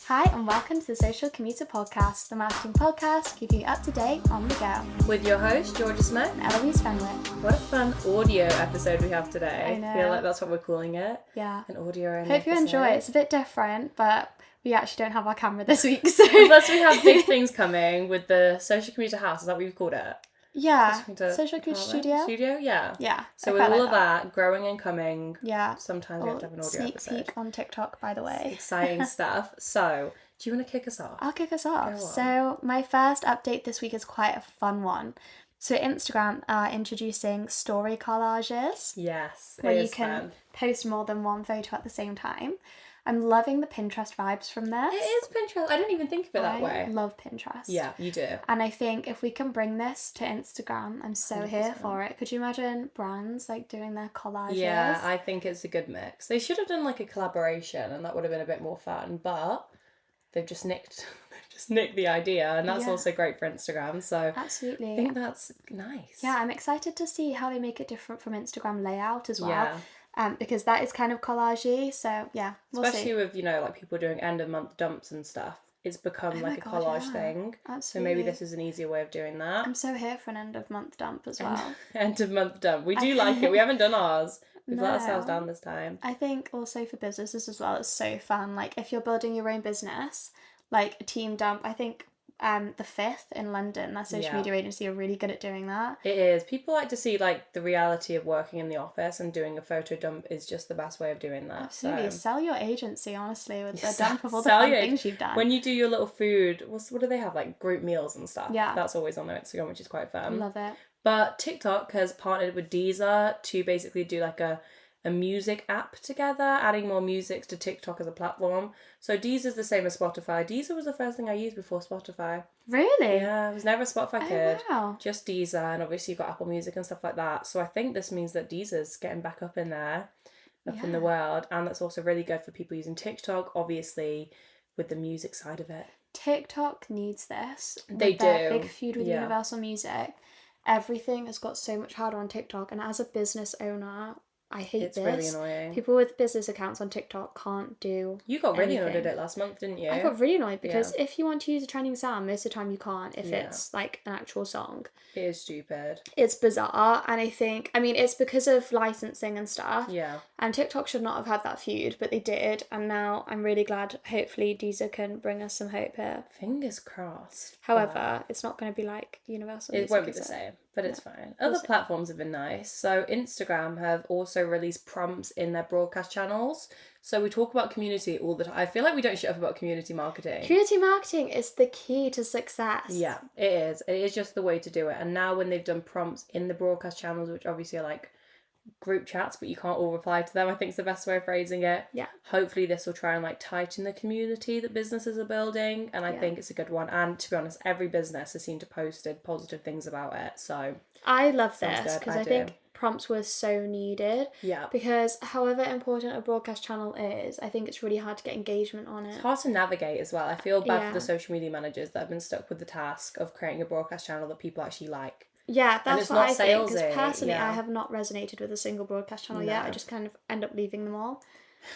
Hi and welcome to the Social Commuter Podcast, the marketing podcast keeping you up to date on the go. With your host, Georgia Smith and Eloise Fenwick. What a fun audio episode we have today. I know. I feel like that's what we're calling it. Yeah. An audio only Hope you episode. enjoy. It's a bit different, but we actually don't have our camera this week, so... Plus we have big things coming with the Social Commuter House. Is that what we've called it? Yeah. Social Commuter Studio? Studio, yeah. Yeah. So with all of that, growing and coming, yeah. sometimes we have to have an audio sneak episode. Peek on TikTok, by the way. It's exciting stuff. So, do you want to kick us off? I'll kick us off. So my first update this week is quite a fun one. So Instagram are introducing story collages. Yes, where you can post more than one photo at the same time. I'm loving the Pinterest vibes from this. It is Pinterest. I didn't even think of it that way. I love Pinterest. Yeah, you do. And I think if we can bring this to Instagram, I'm so 100%. here for it. Could you imagine brands like doing their collages? Yeah, I think it's a good mix. They should have done like a collaboration and that would have been a bit more fun, but they've just nicked the idea, and that's also great for Instagram. So absolutely, I think that's nice. Yeah, I'm excited to see how they make it different from Instagram layout as well. Yeah. Because that is kind of collagey, so yeah, we'll especially see. with like people doing end of month dumps and stuff. It's become like a collage thing. Absolutely. So maybe this is an easier way of doing that. I'm so here for an end of month dump as well. End of month dump. We do like it. We haven't done ours. We've let No. ourselves down this time. I think also for businesses as well, it's so fun. Like if you're building your own business, like a team dump, I think the Fifth in London, their social media agency, are really good at doing that. It is. People like to see like the reality of working in the office, and doing a photo dump is just the best way of doing that. Absolutely. So. Sell your agency, honestly, with a dump of all the fun things you've done. When you do your little food, what do they have? Like group meals and stuff. Yeah. That's always on their Instagram, which is quite fun. Love it. But TikTok has partnered with Deezer to basically do like a music app together, adding more music to TikTok as a platform. So Deezer's the same as Spotify. Deezer was the first thing I used before Spotify. Really? Yeah, I was never a Spotify kid. Wow. Just Deezer, and obviously you've got Apple Music and stuff like that. So I think this means that Deezer's getting back up in there, in the world, and that's also really good for people using TikTok, obviously, with the music side of it. TikTok needs this. They with their do. Big feud with Universal Music. Everything has got so much harder on TikTok, and as a business owner, I hate it's this. It's really annoying. People with business accounts on TikTok can't do You got really anything. annoyed at it last month, didn't you? I got really annoyed because if you want to use a trending sound, most of the time you can't if it's like an actual song. It is stupid. It's bizarre, and it's because of licensing and stuff. Yeah. And TikTok should not have had that feud, but they did, and now I'm really glad, hopefully Deezer can bring us some hope here. Fingers crossed. However, it's not going to be like Universal Music. It won't be the same, but it's fine. Other platforms have been nice. So Instagram have also released prompts in their broadcast channels. So we talk about community all the time. I feel like we don't shut up about community marketing. Community marketing is the key to success. Yeah, it is. It is just the way to do it. And now when they've done prompts in the broadcast channels, which obviously are like group chats, but you can't all reply to them, I think is the best way of phrasing it. Yeah. Hopefully this will try and like tighten the community that businesses are building, and I think it's a good one. And to be honest, every business has seemed to posted positive things about it. So I love this because I think prompts were so needed. Yeah. Because however important a broadcast channel is, I think it's really hard to get engagement on it. It's hard to navigate as well. I feel bad for the social media managers that have been stuck with the task of creating a broadcast channel that people actually like. Yeah, that's what I think. Because personally, I have not resonated with a single broadcast channel yet. I just kind of end up leaving them all.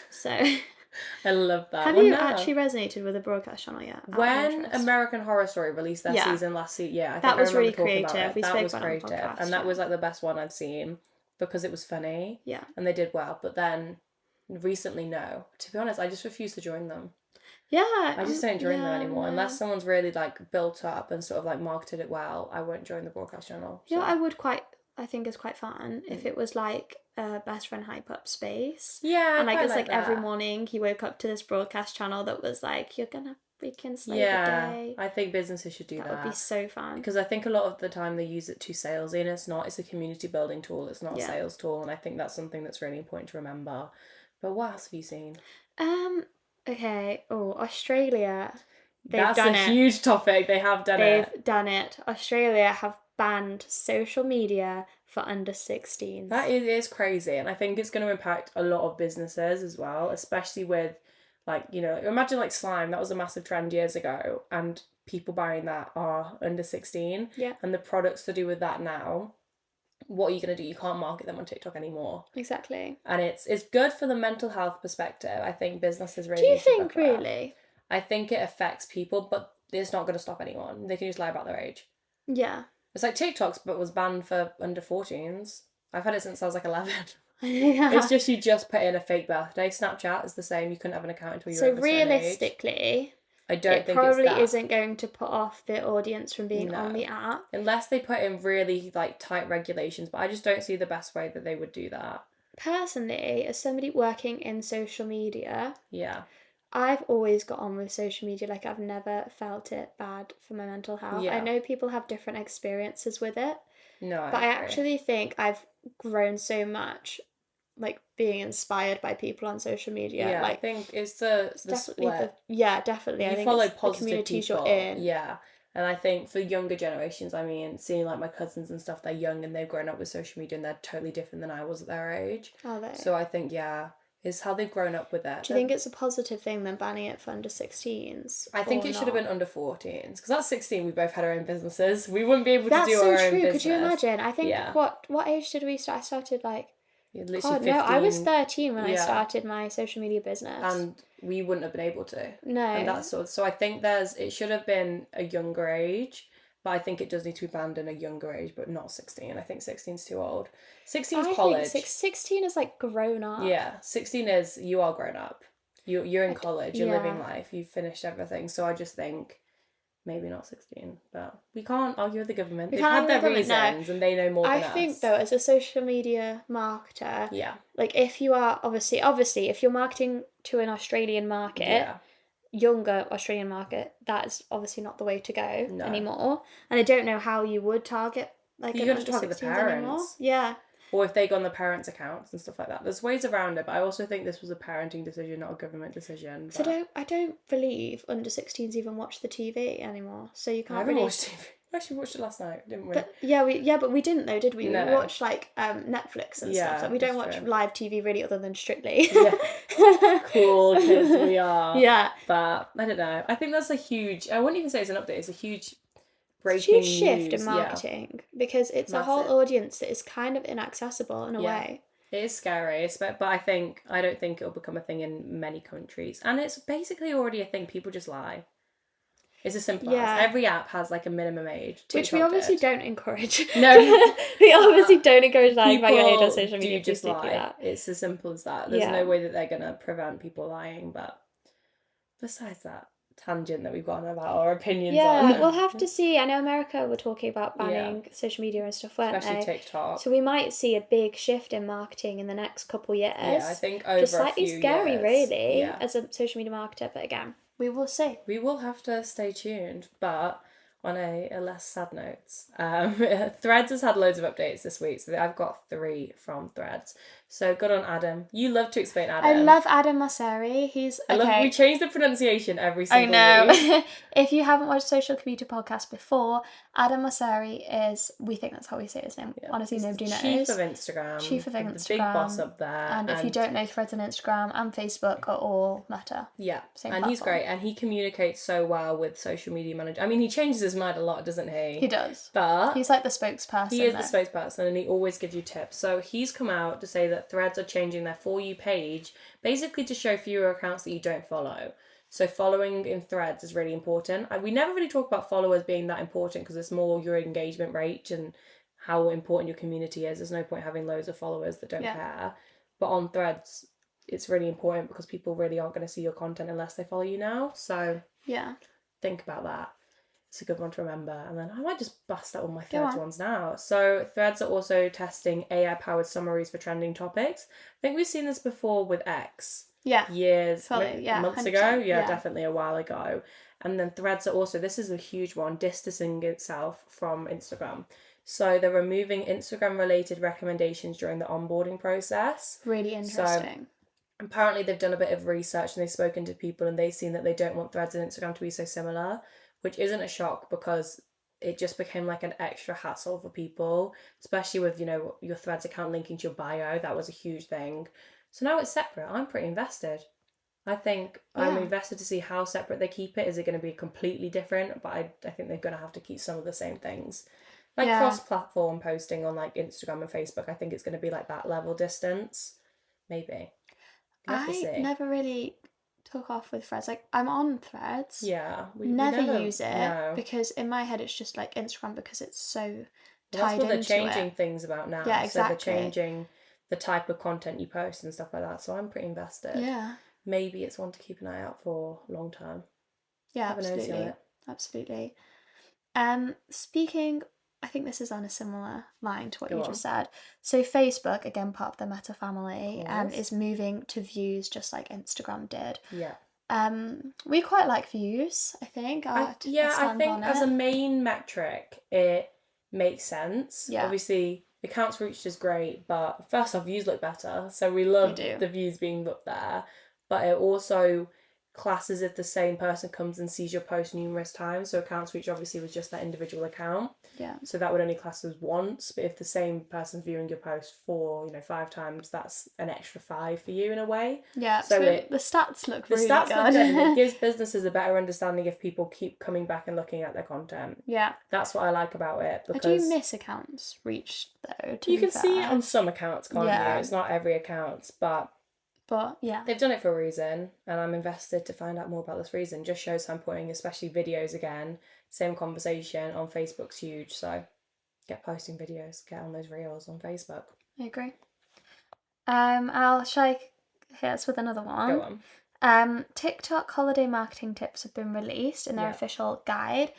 So I love that. Have you actually resonated with a broadcast channel yet? When American Horror Story released their season last season, I think that was really creative. That was creative, and that was like the best one I've seen because it was funny. Yeah, and they did well. But then recently, no. To be honest, I just refuse to join them. Yeah, I just don't join them anymore unless someone's really like built up and sort of like marketed it well. I won't join the broadcast channel. So. Yeah, I think it's quite fun if it was like a best friend hype up space. Yeah, and like it's like that. every morning he woke up to this broadcast channel that was like we can slay the day. I think businesses should do that. That would be so fun. Because I think a lot of the time they use it too salesy, and it's not. It's a community building tool. It's not a sales tool, and I think that's something that's really important to remember. But what else have you seen? Okay. Oh, Australia. That's a huge topic. They have done it. They've done it. Australia have banned social media for under 16s. That is crazy, and I think it's going to impact a lot of businesses as well, especially with, like, you know, imagine like slime. That was a massive trend years ago, and people buying that are under 16. Yeah. And the products to do with that now, what are you going to do? You can't market them on TikTok anymore. Exactly. And it's good for the mental health perspective. I think businesses really Do you need to think, look at that. really? I think it affects people, but it's not going to stop anyone. They can just lie about their age. Yeah. It's like TikTok's, but was banned for under 14s. I've had it since I was like 11. Yeah. It's just you just put in a fake birthday. Snapchat is the same. You couldn't have an account until you were So over a certain age. realistically, I don't it think it's probably that. isn't going to put off the audience from being on the app. Unless they put in really like tight regulations, but I just don't see the best way that they would do that. Personally, as somebody working in social media, Yeah. I've always got on with social media. Like, I've never felt it bad for my mental health. I Yeah. know people have different experiences with it, No, but I agree. actually think I've grown so much, like, being inspired by people on social media. Yeah, like, I think it's the definitely split. yeah, definitely. I You think follow it's the positive communities people. you're in. Yeah. And I think for younger generations, I mean, seeing like my cousins and stuff, they're young and they've grown up with social media and they're totally different than I was at their age. Are they? So I think, yeah, it's how they've grown up with it. Do you think it's a positive thing than banning it for under 16s? I think it should have been under 14s because at 16 we both had our own businesses. We wouldn't be able to do our own business. Could you imagine? I think what age did we start? I started like literally 15. no, I was 13 when I started my social media business. And we wouldn't have been able to. No. And that's so I think it should have been a younger age, but I think it does need to be banned in a younger age, but not 16. I think 16 is too old. 16 is college. 16 is like grown up. Yeah, 16 is you are grown up. You're in college, you're living life, you've finished everything. So I just think maybe not 16, but we can't argue with the government. They've had their reasons and they know more than us. I think though, as a social media marketer, like if you are obviously if you're marketing to an Australian market, younger Australian market, that is obviously not the way to go anymore. And I don't know how you would target like you an gotta under target the 16s parents. anymore. Yeah. Or if they go on the parents' accounts and stuff like that. There's ways around it, but I also think this was a parenting decision, not a government decision. So I don't believe under 16s even watch the TV anymore. So you can't I haven't really watched TV. We actually watched it last night, didn't we? But but we didn't though, did we? No. We watched like Netflix and stuff. Like, we don't watch live TV really, other than Strictly. Cool kids we are. Yeah. But I don't know. I think that's a huge. I wouldn't even say it's an update. It's a huge breaking shift in marketing because it's a whole audience that is kind of inaccessible in a way. It is scary, but I don't think it'll become a thing in many countries, and it's basically already a thing. People just lie. It's as simple as every app has like a minimum age, which we obviously don't encourage. No, we obviously don't encourage lying about your age on social media. Just lie. It's as simple as that. There's no way that they're gonna prevent people lying. But besides that tangent that we've gone about our opinions on. Yeah, we'll have to see. I know America were talking about banning social media and stuff, weren't especially TikTok. So we might see a big shift in marketing in the next couple years. Yeah, I think over just slightly a few scary, years. really, as a social media marketer. But again, we will see. We will have to stay tuned, but on a less sad note, Threads has had loads of updates this week, so I've got 3 from Threads. So good on Adam. You love to explain Adam. I love Adam Mosseri. We change the pronunciation every single week. If you haven't watched Social Commuter Podcast before, Adam Mosseri is, we think that's how we say his name. Yeah, honestly, nobody knows. Chief of Instagram. The big boss up there. And if you don't know, Threads on Instagram and Facebook are all Meta. Yeah. Same and platform. He's great. And he communicates so well with social media managers. I mean, he changes his mind a lot, doesn't he? He does. But he's like the spokesperson. He is the spokesperson, and he always gives you tips. So he's come out to say that Threads are changing their For You page basically to show fewer accounts that you don't follow. So following in Threads is really important. We never really talk about followers being that important because it's more your engagement rate and how important your community is. There's no point having loads of followers that don't care. But on Threads, it's really important because people really aren't going to see your content unless they follow you now. So think about that. It's a good one to remember. And then I might just bust out all my Threads ones now. So Threads are also testing AI-powered summaries for trending topics. I think we've seen this before with X. Yeah. Months 100%. ago. Yeah, definitely a while ago. And then Threads are also, this is a huge one, distancing itself from Instagram. So they're removing Instagram-related recommendations during the onboarding process. Really interesting. So apparently they've done a bit of research and they've spoken to people and they've seen that they don't want Threads and Instagram to be so similar, which isn't a shock because it just became like an extra hassle for people, especially with, your Threads account linking to your bio. That was a huge thing. So now it's separate. I'm pretty invested. I think I'm invested to see how separate they keep it. Is it going to be completely different? But I think they're going to have to keep some of the same things. Like cross-platform posting on like Instagram and Facebook, I think it's going to be like that level distance. Maybe. I never really took off with Threads. Like, I'm on Threads. Yeah. We never use it because in my head it's just like Instagram because it's so tied into it. That's what they're changing things about now. Yeah, exactly. So they're changing the type of content you post and stuff like that. So I'm pretty invested. Yeah. Maybe it's one to keep an eye out for long term. Yeah, absolutely. Absolutely. Speaking, I think this is on a similar line to what you just said. So Facebook, again part of the Meta family, is moving to views just like Instagram did. Yeah. We quite like views, I think. I think as a main metric, it makes sense. Yeah. Obviously, accounts reached is great, but first off, views look better. So we love the views being up there. But it also classes if the same person comes and sees your post numerous times. So accounts reach obviously was just that individual account. Yeah. So that would only class as once. But if the same person's viewing your post 5 times, that's an extra 5 for you in a way. Yeah. So the stats look really good. Look good. And it gives businesses a better understanding if people keep coming back and looking at their content. Yeah. That's what I like about it. Because I do miss accounts reached though. You can see it on some accounts, can't you? It's not every account, but yeah, they've done it for a reason, and I'm invested to find out more about this reason. Just shows how I'm putting, especially videos again, same conversation on Facebook's huge, so get posting videos, get on those reels on Facebook. I agree. Shall I hit us with another one? Go on. TikTok holiday marketing tips have been released in their official guide.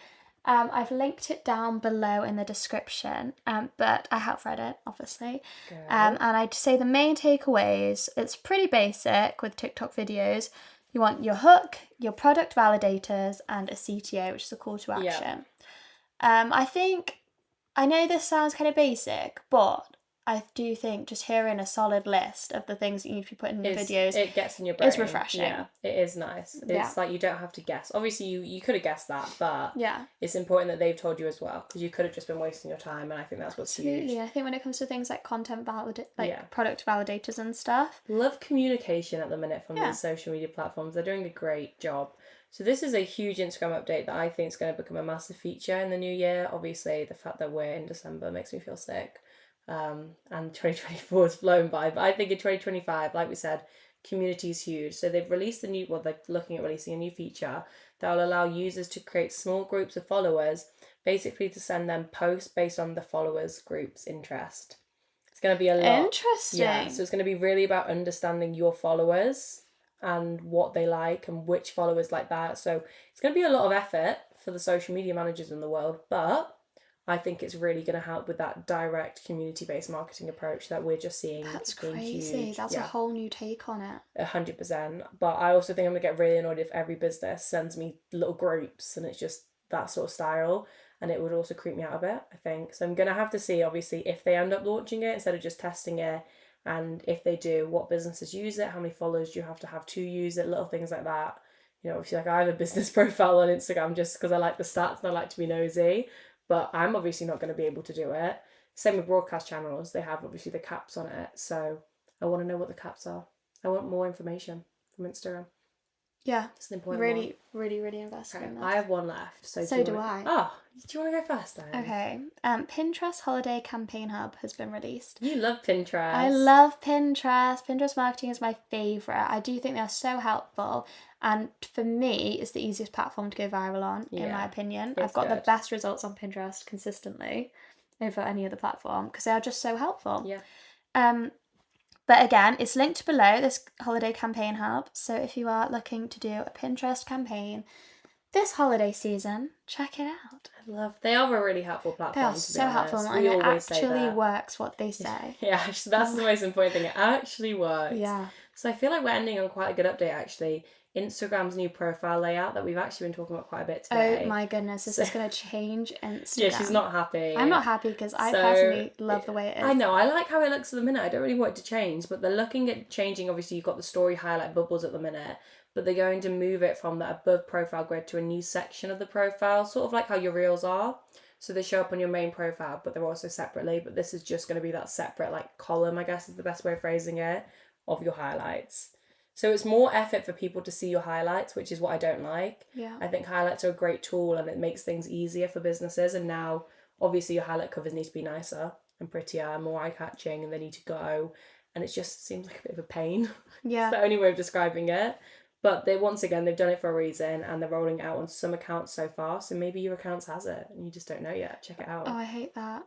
I've linked it down below in the description, but I have read it, obviously. And I'd say the main takeaways, it's pretty basic with TikTok videos. You want your hook, your product validators, and a CTA, which is a call to action. I know this sounds kind of basic, but I do think just hearing a solid list of the things that you need to be putting in the videos, it gets in your brain. It's refreshing. Yeah, it is nice. It's like you don't have to guess. Obviously, you could have guessed that, but it's important that they've told you as well, because you could have just been wasting your time, and I think that's what's huge. I think when it comes to things like product validators and stuff. Love communication at the minute from these social media platforms. They're doing a great job. So this is a huge Instagram update that I think is going to become a massive feature in the new year. Obviously, the fact that we're in December makes me feel sick. And 2024 has flown by, but I think in 2025, like we said, community is huge. So they've released they're looking at releasing a new feature that will allow users to create small groups of followers, basically to send them posts based on the followers group's interest. It's going to be a lot. Interesting. Yeah, so it's going to be really about understanding your followers and what they like and which followers like that. So it's going to be a lot of effort for the social media managers in the world, but I think it's really going to help with that direct community-based marketing approach that we're just seeing. That's crazy. Huge. That's a whole new take on it. 100%. But I also think I'm going to get really annoyed if every business sends me little groups and it's just that sort of style. And it would also creep me out a bit, I think. So I'm going to have to see, obviously, if they end up launching it instead of just testing it. And if they do, what businesses use it, how many followers do you have to use it, little things like that. You know, obviously, like I have a business profile on Instagram just because I like the stats and I like to be nosy. But I'm obviously not going to be able to do it. Same with broadcast channels. They have obviously the caps on it. So I want to know what the caps are. I want more information from Instagram. Yeah. It's an important one. Really invested in this. I have one left. So do I. Oh, do you want to go first then? Okay. Pinterest Holiday Campaign Hub has been released. You love Pinterest. I love Pinterest. Pinterest marketing is my favourite. I do think they're so helpful. And for me, it's the easiest platform to go viral on, in my opinion. I've got the best results on Pinterest consistently over any other platform because they are just so helpful. Yeah. But again, it's linked below, this holiday campaign hub. So if you are looking to do a Pinterest campaign this holiday season, check it out. They are a really helpful platform. They are so helpful, and it actually works what they say. Yeah, that's the most important thing. It actually works. Yeah. So I feel like we're ending on quite a good update, actually. Instagram's new profile layout that we've actually been talking about quite a bit today. Oh my goodness, this is going to change Instagram. Yeah, she's not happy. I'm not happy because I personally love the way it is. I know, I like how it looks at the minute. I don't really want it to change, but they're looking at changing. Obviously, you've got the story highlight bubbles at the minute, but they're going to move it from that above profile grid to a new section of the profile, sort of like how your reels are. So they show up on your main profile, but they're also separately. But this is just going to be that separate like column, I guess is the best way of phrasing it, of your highlights. So it's more effort for people to see your highlights, which is what I don't like. Yeah. I think highlights are a great tool and it makes things easier for businesses. And now, obviously, your highlight covers need to be nicer and prettier and more eye-catching, and they need to go. And it just seems like a bit of a pain. Yeah. It's the only way of describing it. But once again, they've done it for a reason, and they're rolling it out on some accounts so far. So maybe your accounts has it, and you just don't know yet. Check it out. Oh, I hate that.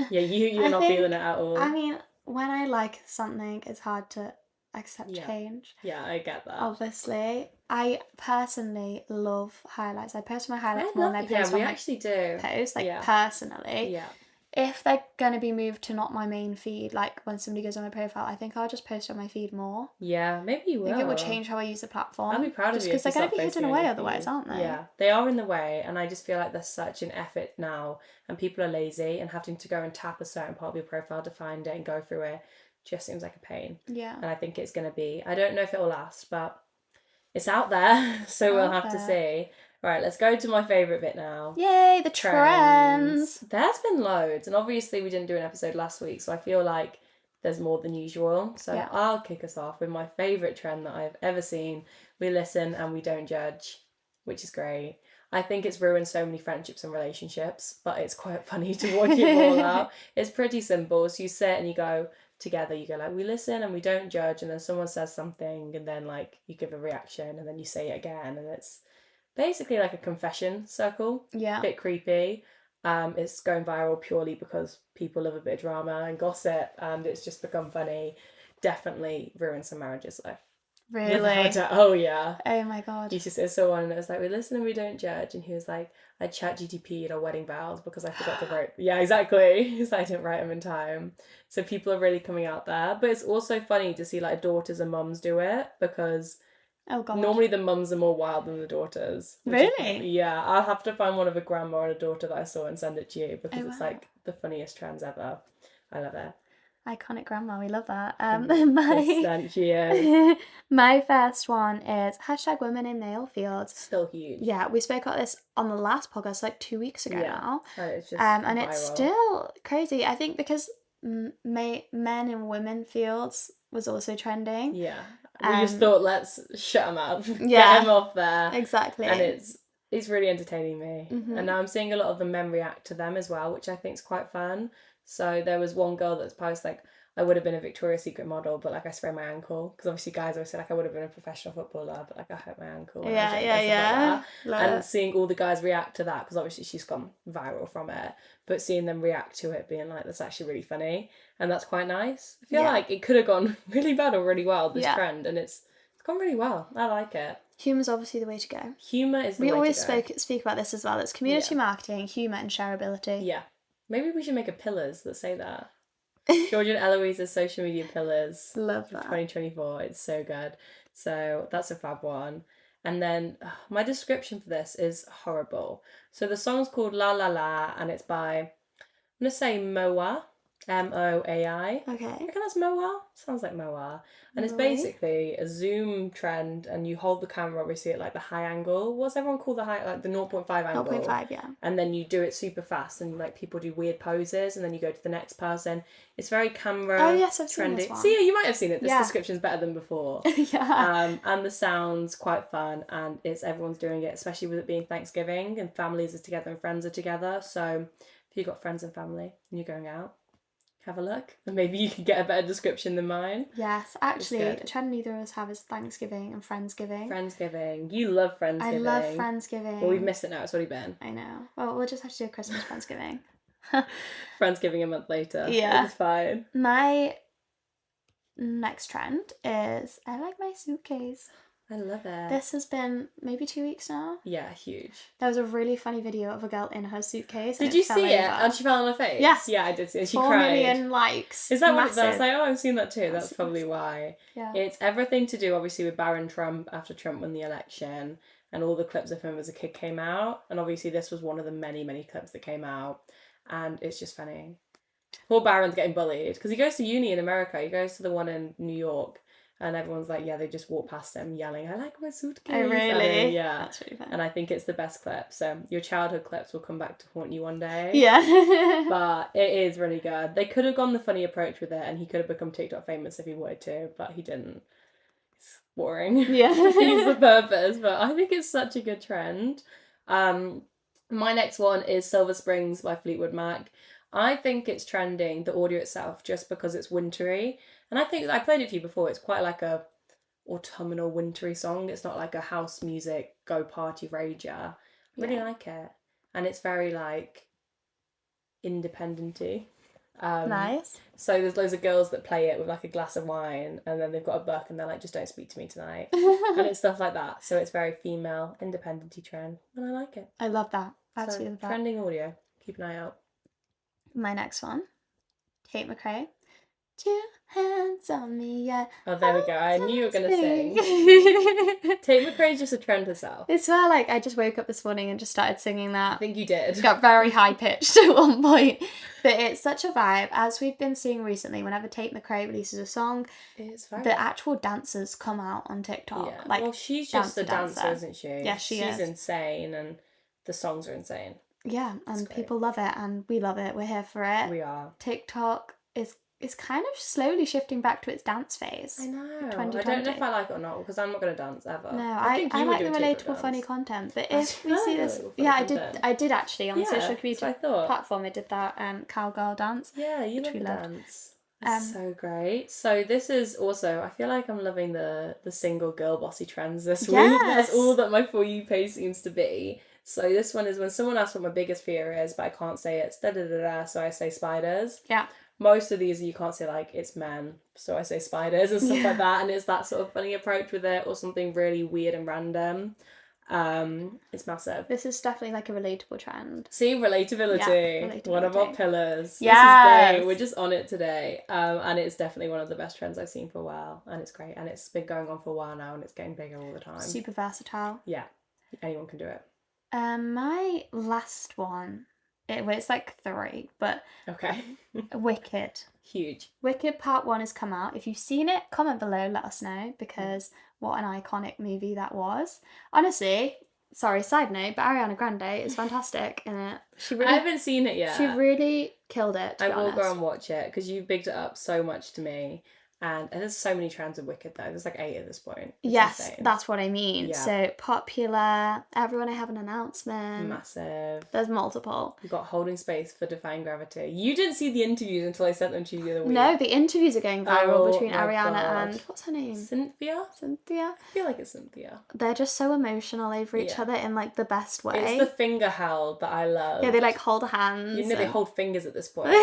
Yeah, you're not feeling it at all. I mean, when I like something, it's hard to accept change. Yeah, I get that. Obviously, I personally love highlights. I post my highlights more than I post we actually do. Post, like, personally. Yeah. If they're going to be moved to not my main feed, like when somebody goes on my profile, I think I'll just post on my feed more. Yeah, maybe you will. I think it will change how I use the platform. I'll be proud of you. Just because they're going to be hidden away otherwise, aren't they? Yeah, they are in the way, and I just feel like there's such an effort now, and people are lazy, and having to go and tap a certain part of your profile to find it and go through it just seems like a pain. Yeah. And I think it's going to be, I don't know if it will last, but it's out there, so we'll have to see. Right, let's go to my favourite bit now. Yay, the trends. There's been loads, and obviously we didn't do an episode last week, so I feel like there's more than usual. So I'll kick us off with my favourite trend that I've ever seen. We listen and we don't judge, which is great. I think it's ruined so many friendships and relationships, but it's quite funny to watch it all out. It's pretty simple. So you sit and you go together, you go like, we listen and we don't judge, and then someone says something, and then like you give a reaction, and then you say it again, and it's basically like a confession circle. Yeah. A bit creepy. It's going viral purely because people love a bit of drama and gossip, and it's just become funny. Definitely ruined some marriages though. Really? Oh yeah. Oh my god. You just saw one and it was like, we listen and we don't judge, and he was like, I chat GTP'd our wedding vows because I forgot to write. Yeah, exactly. Because I didn't write them in time. So people are really coming out there, but it's also funny to see like daughters and mums do it, because normally the mums are more wild than the daughters. Really? Yeah, I'll have to find one of a grandma and a daughter that I saw and send it to you, because it's like the funniest trends ever. I love it. Iconic grandma, we love that. My first one is #women in male fields. Still huge. Yeah, we spoke about this on the last podcast like 2 weeks ago now. It's just and viral. It's still crazy. I think because men and women fields was also trending. Yeah. We just thought, let's shut them up. Yeah. Get them off there. Exactly. And it's really entertaining me. Mm-hmm. And now I'm seeing a lot of the men react to them as well, which I think is quite fun. So there was one girl that's posted like, I would have been a Victoria's Secret model, but like I sprained my ankle. Because obviously guys always say like I would have been a professional footballer, but like I hurt my ankle. Yeah. And seeing all the guys react to that, because obviously she's gone viral from it, but seeing them react to it, being like, that's actually really funny. And that's quite nice. I feel like it could have gone really bad or really well, this trend, and it's gone really well. I like it. Humour's obviously the way to go. Humour is the way to go. We always speak about this as well. It's community marketing, humour and shareability. Yeah. Maybe we should make a pillars that say that. Georgia and Eloise's social media pillars. Love that. 2024. It's so good. So that's a fab one. And then my description for this is horrible. So the song's called La La La, and it's by, I'm going to say Moa. MOAI. Okay. I reckon that's Moa. Sounds like Moa. And it's basically a zoom trend, and you hold the camera obviously at like the high angle. What's everyone call the high, like the 0.5 angle? 0.5, yeah. And then you do it super fast, and like people do weird poses, and then you go to the next person. It's very camera. Oh yes, I've trendy. seen this one. See, you might have seen it. This description's better than before. Yeah. And the sound's quite fun, and everyone's doing it, especially with it being Thanksgiving and families are together and friends are together. So if you've got friends and family and you're going out, have a look, and maybe you can get a better description than mine. Yes, actually, a trend neither of us have is Thanksgiving and Friendsgiving. Friendsgiving. You love Friendsgiving. I love Friendsgiving. Well, we've missed it now. It's already been. I know. Well, we'll just have to do a Christmas Friendsgiving. Friendsgiving a month later. Yeah. It's fine. My next trend is I like my suitcase. I love it. This has been maybe 2 weeks now. Yeah, huge. There was a really funny video of a girl in her suitcase. Did you see it? And she fell on her face? Yes. Yeah, I did see it. She 4 cried. 4 million likes. Is that what I was like, oh, I've seen that too. That's probably why. Yeah. It's everything to do, obviously, with Barron Trump after Trump won the election, and all the clips of him as a kid came out. And obviously this was one of the many, many clips that came out. And it's just funny. Poor Barron's getting bullied because he goes to uni in America. He goes to the one in New York. And everyone's like, yeah, they just walk past him yelling, I like my suitcase. Oh, really? Yeah. That's really fun. And I think it's the best clip. So your childhood clips will come back to haunt you one day. Yeah. But it is really good. They could have gone the funny approach with it, and he could have become TikTok famous if he wanted to, but he didn't. It's boring. Yeah. He's the purpose, but I think it's such a good trend. My next one is Silver Springs by Fleetwood Mac. I think it's trending, the audio itself, just because it's wintry. And I think I played it for you before. It's quite like a autumnal, wintry song. It's not like a house music, go party rager. I really like it. And it's very, like, independent-y. Nice. So there's loads of girls that play it with, like, a glass of wine, and then they've got a book, and they're like, just don't speak to me tonight. And it's stuff like that. So it's very female, independent-y trend. And I like it. I love that. Absolutely love that. Trending audio. Keep an eye out. My next one. Tate McRae. 2 hands on me, yeah. Oh, there we go. I knew you were going to sing. Tate McRae's just a trend herself. It's where, like, I just woke up this morning and just started singing that. I think you did. Got very high-pitched at one point. But it's such a vibe. As we've been seeing recently, whenever Tate McRae releases a song, the actual dancers come out on TikTok. Yeah. Like, well, she's just a dancer, isn't she? Yeah, she's insane, and the songs are insane. Yeah, and people love it, and we love it. We're here for it. We are. TikTok is kind of slowly shifting back to its dance phase. I know. I don't know if I like it or not, because I'm not going to dance ever. No, I like the relatable, funny content. But if we see this, I did actually on the social media platform. I did that cowgirl dance. Yeah, you love the dance. It's so great. So this is also, I feel like I'm loving the single girl bossy trends this week. That's all that my For You page seems to be. So this one is when someone asks what my biggest fear is, but I can't say it. It's da-da-da-da, so I say spiders. Yeah. Most of these you can't say, like, it's men, so I say spiders and stuff like that, and it's that sort of funny approach with it, or something really weird and random. It's massive. This is definitely like a relatable trend. See, relatability. One of our pillars. Yes. This is great. We're just on it today. And it's definitely one of the best trends I've seen for a while, and it's great, and it's been going on for a while now, and it's getting bigger all the time. Super versatile. Yeah, anyone can do it. My last one, it's like 3, but okay. Wicked. Huge. Wicked Part 1 has come out. If you've seen it, comment below, let us know, because what an iconic movie that was. Honestly, sorry, side note, but Ariana Grande is fantastic in it. I haven't seen it yet. She really killed it, to be honest. I will go and watch it, because you've bigged it up so much to me. And there's so many trends of Wicked, though. There's like 8 at this point. Yes, insane. That's what I mean. Yeah. So, popular. Everyone, I have an announcement. Massive. There's multiple. We've got Holding Space for Defying Gravity. You didn't see the interviews until I sent them to you the other week. No, the interviews are going viral between Ariana and... What's her name? Cynthia? I feel like it's Cynthia. They're just so emotional over each other in, like, the best way. It's the finger held that I love. Yeah, they, like, hold hands. You know, they hold fingers at this point.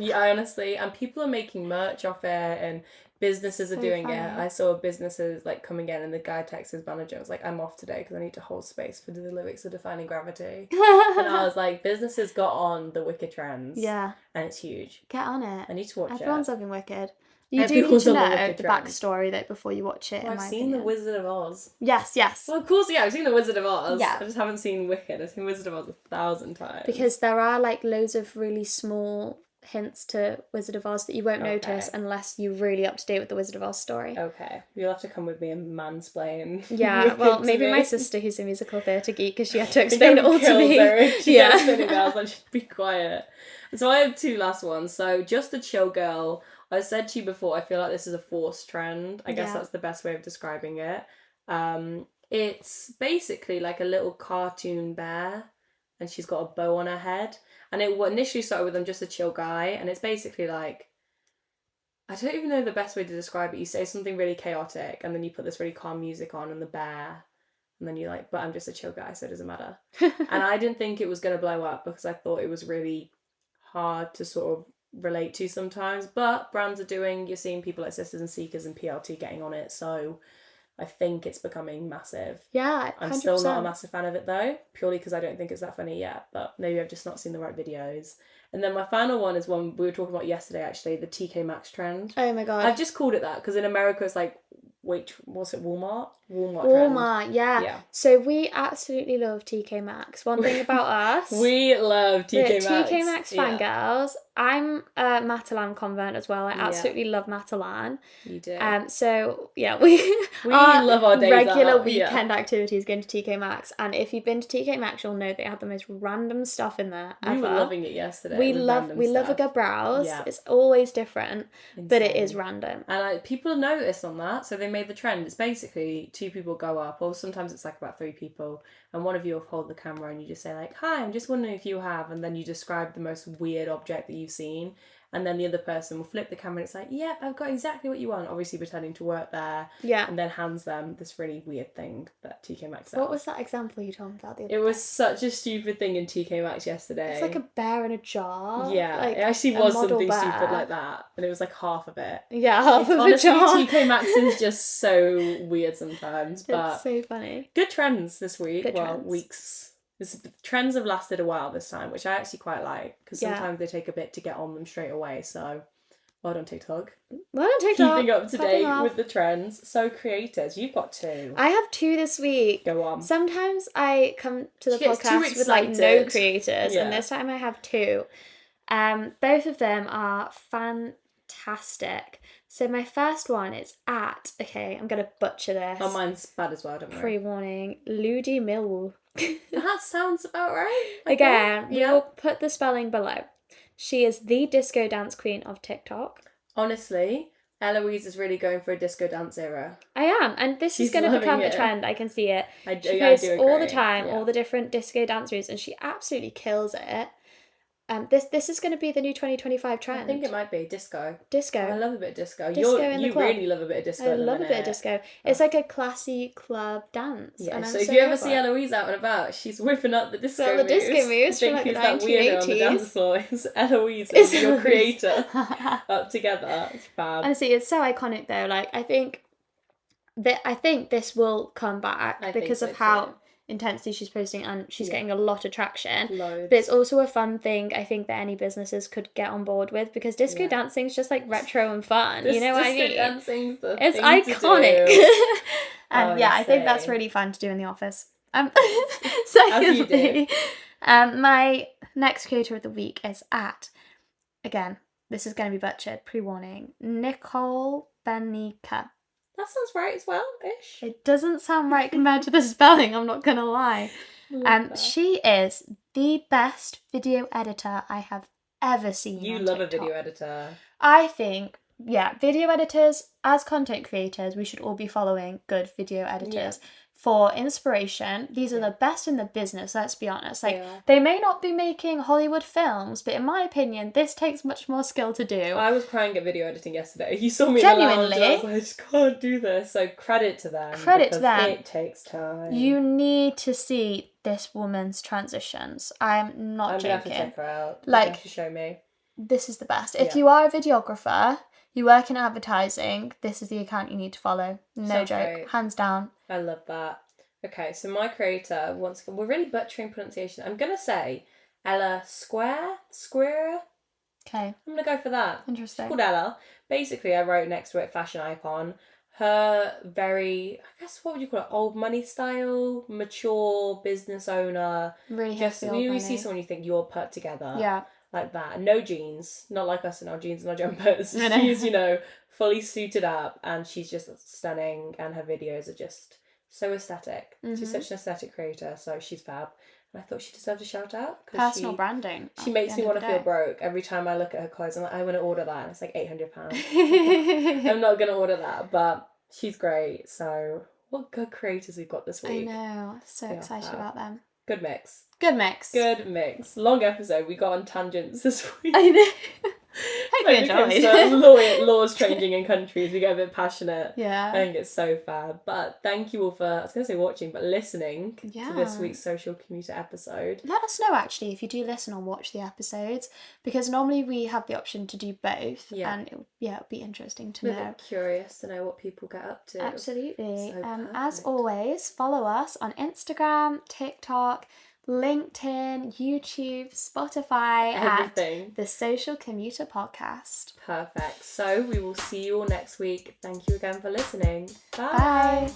Yeah, honestly. And people are making merch off it, and... businesses are doing it. I saw businesses like coming in, and the guy texted his manager, was like, I'm off today because I need to hold space for the lyrics of Defining Gravity. And I was like, businesses got on the Wicked trends. Yeah. And it's huge. Get on it. I need to watch it. Everyone's loving Wicked. You do need to know the backstory though before you watch it. I've seen The Wizard of Oz. Yes. Well, of course, yeah, I've seen The Wizard of Oz. Yeah. I just haven't seen Wicked. I've seen Wizard of Oz 1,000 times. Because there are like loads of really small hints to Wizard of Oz that you won't notice unless you're really up to date with the Wizard of Oz story. Okay. You'll have to come with me and mansplain. Yeah, well, maybe my sister, who's a musical theatre geek, because she had to explain it all to me. Yeah. I was like, she'd be quiet. So I have 2 last ones. So Just the Chill Girl. I said to you before, I feel like this is a forced trend. I guess that's the best way of describing it. It's basically like a little cartoon bear, and she's got a bow on her head. And it initially started with I'm just a chill guy, and it's basically like, I don't even know the best way to describe it. You say something really chaotic, and then you put this really calm music on, and the bear, and then you're like, but I'm just a chill guy, so it doesn't matter. And I didn't think it was going to blow up, because I thought it was really hard to sort of relate to sometimes. But brands are you're seeing people like Sisters and Seekers and PLT getting on it, so... I think it's becoming massive. Yeah, 100%. I'm still not a massive fan of it though, purely because I don't think it's that funny yet, but maybe I've just not seen the right videos. And then my final one is one we were talking about yesterday, actually, the TK Maxx trend. Oh my god. I've just called it that because in America it's like, what's it, Walmart? Walmart, yeah. So we absolutely love TK Maxx. One thing about us... we love TK Maxx. TK Maxx fangirls. I'm a Matalan convert as well. I absolutely love Matalan. You do. So, yeah, we love our days regular weekend activities going to TK Maxx. And if you've been to TK Maxx, you'll know they have the most random stuff in there ever. We were loving it yesterday. We love a good browse. Yeah. It's always different, but it is random. And people noticed on that, so they made the trend. It's basically 2 people go up, or sometimes it's like about 3 people, and one of you will hold the camera and you just say like, hi, I'm just wondering if you have, and then you describe the most weird object that you've seen, and then the other person will flip the camera and it's like, yep, I've got exactly what you want, obviously pretending to work there. Yeah. And then hands them this really weird thing that TK Maxx sells. What was that example you told me about the other It day? was such a stupid thing in TK Maxx yesterday. It's like a bear in a jar. Yeah, like it actually was something bear. stupid like that, and it was like half of it. Yeah, half of honestly, a jar. TK Maxx is just so weird sometimes, but it's so funny. Good trends this week. Good well, trends. Weeks. Trends have lasted a while this time, which I actually quite like, because sometimes they take a bit to get on them straight away. So, well done TikTok. Well done TikTok. Keeping up to date with the trends. So creators, you've got 2. I have 2 this week. Go on. Sometimes I come to the podcast with like no creators, and this time I have 2. Both of them are fantastic. So my first one is at, okay, I'm gonna butcher this. Oh, mine's bad as well, don't worry. Pre-warning, Ludi Millwall. That sounds about right. Again, we will put the spelling below. She is the disco dance queen of TikTok. Honestly, Eloise is really going for a disco dance era. I am, and this is going to become a trend. I can see it. She posts all the time, all the different disco dance moves, and she absolutely kills it. This is going to be the new 2025 trend. I think it might be disco. Disco. I love a bit of disco. You really love a bit of disco. I love a bit of disco. It's like a classy club dance. Yeah. So if you ever see Eloise out and about, she's whipping up the disco moves. Disco moves from like the 1980s. That weirdo on the dance floor. It's Eloise and your creator up together. It's fab. Honestly, it's so iconic though. Like I think this will come back because of how intensely she's posting, and she's getting a lot of traction. Loads. But it's also a fun thing I think that any businesses could get on board with, because disco dancing is just like retro and fun. You know what I mean? Disco dancing's the it's thing iconic. To do. And I think that's really fun to do in the office. Secondly, my next creator of the week is at, again, this is going to be butchered, pre-warning, Nicole Benica. That sounds right as well, ish. It doesn't sound right compared to the spelling, I'm not gonna lie. She is the best video editor I have ever seen. You love TikTok. A video editor. I think, video editors, as content creators, we should all be following good video editors. For inspiration. These are the best in the business, let's be honest. They may not be making Hollywood films, but in my opinion, this takes much more skill to do. I was crying at video editing yesterday. You saw me in the lounge and I was like, I just can't do this. So credit to them. It takes time. You need to see this woman's transitions. I'm not joking. I'm going to have to check her out. You have to show me. This is the best. If you are a videographer, you work in advertising, this is the account you need to follow. No joke. Great. Hands down. I love that. Okay, so my creator, once again, we're really butchering pronunciation. I'm going to say Ella Square. Okay. I'm going to go for that. Interesting. She's called Ella. Basically, I wrote next to it fashion icon. Her very, I guess, what would you call it? Old money style, mature business owner. Really just when you see someone you think you're put together. Yeah. Like that. No jeans. Not like us in our jeans and our jumpers. She's, fully suited up, and she's just stunning, and her videos are just so aesthetic. Mm-hmm. She's such an aesthetic creator, so she's fab. And I thought she deserved a shout out. Personal branding. She makes me want to feel broke. Every time I look at her clothes, I'm like, I want to order that. And it's like £800. I'm not going to order that, but she's great. So what good creators we've got this week. I know. So excited about them. Good mix. Long episode. We got on tangents this week. I know. Hope you enjoyed. So laws changing in countries. We get a bit passionate. Yeah. I think it's so fab. But thank you all for, I was going to say watching, but listening to this week's Social Commuter episode. Let us know actually if you do listen or watch the episodes, because normally we have the option to do both. Yeah. And it would be interesting to know. I'm curious to know what people get up to. Absolutely. So as always, follow us on Instagram, TikTok, LinkedIn, YouTube, Spotify, everything. At the Social Commuter Podcast. Perfect. So we will see you all next week. Thank you again for listening. Bye.